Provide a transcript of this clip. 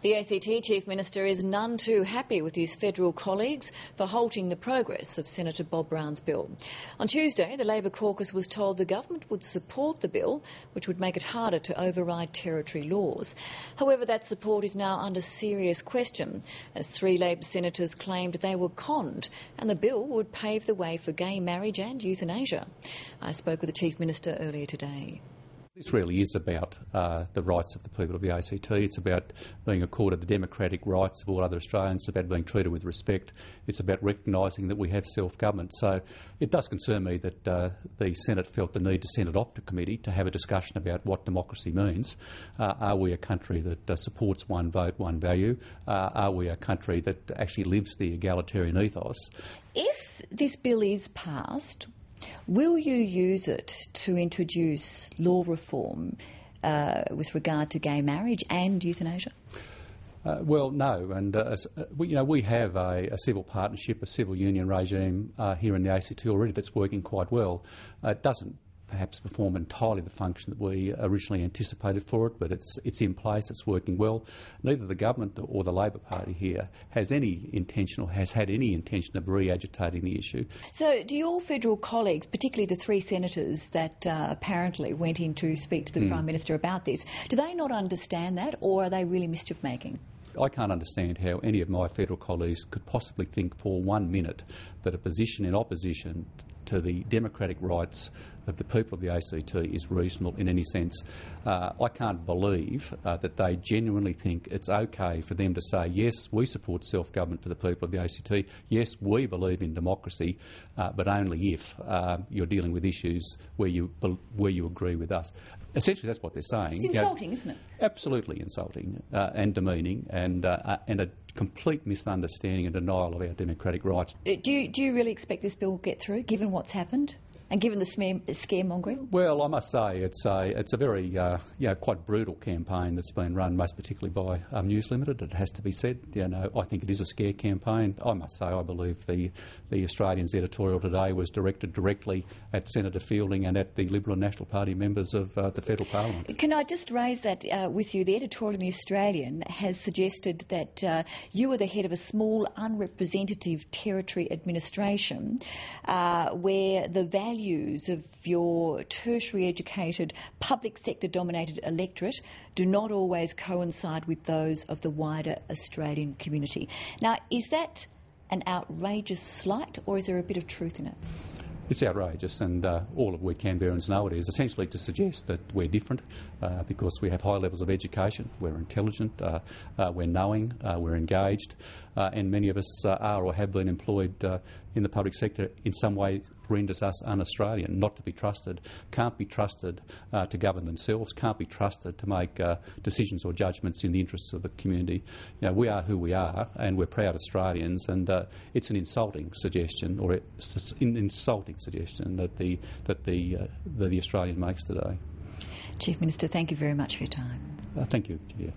The ACT Chief Minister is none too happy with his federal colleagues for halting the progress of Senator Bob Brown's bill. On Tuesday, the Labor caucus was told the government would support the bill, which would make it harder to override territory laws. However, that support is now under serious question, as 3 Labor senators claimed they were conned and the bill would pave the way for gay marriage and euthanasia. I spoke with the Chief Minister earlier today. This really is about the rights of the people of the ACT. It's about being accorded the democratic rights of all other Australians. It's about being treated with respect. It's about recognising that we have self-government. So it does concern me that the Senate felt the need to send it off to committee to have a discussion about what democracy means. Are we a country that supports one vote, one value? Are we a country that actually lives the egalitarian ethos? If this bill is passed, will you use it to introduce law reform with regard to gay marriage and euthanasia? Well, no, and we have a civil partnership, a civil union regime here in the ACT already that's working quite well. It doesn't perhaps perform entirely the function that we originally anticipated for it, but it's in place, it's working well. Neither the government or the Labor Party here has any intention or has had any intention of re-agitating the issue. So do your federal colleagues, particularly the 3 senators that apparently went in to speak to the Prime Minister about this, do they not understand that, or are they really mischief-making? I can't understand how any of my federal colleagues could possibly think for 1 minute that a position in opposition to the democratic rights of the people of the ACT is reasonable in any sense. I can't believe that they genuinely think it's okay for them to say, yes, we support self-government for the people of the ACT, yes, we believe in democracy, but only if you're dealing with issues where you agree with us. Essentially, that's what they're saying. It's insulting, isn't it? Absolutely insulting and demeaning, and a complete misunderstanding and denial of our democratic rights. Do you really expect this bill will get through, given what's happened and given the scaremongering? Well, I must say it's a very quite brutal campaign that's been run, most particularly by News Limited. It has to be said. I think it is a scare campaign. I must say I believe the Australian's editorial today was directed directly at Senator Fielding and at the Liberal and National Party members of the federal parliament. Can I just raise that with you? The editorial in the Australian has suggested that you are the head of a small, unrepresentative territory administration where the values of your tertiary educated, public sector dominated electorate do not always coincide with those of the wider Australian community. Now, is that an outrageous slight, or is there a bit of truth in it? It's outrageous, and all of we Canberrans know it is, essentially to suggest that we're different because we have high levels of education, we're intelligent, we're knowing, we're engaged, and many of us are or have been employed in the public sector in some way renders us un-Australian, not to be trusted, can't be trusted to govern themselves, can't be trusted to make decisions or judgments in the interests of the community. We are who we are, and we're proud Australians, and it's an insulting suggestion, or it's an insulting suggestion that the Australian makes today. Chief Minister, thank you very much for your time. Thank you, Julia.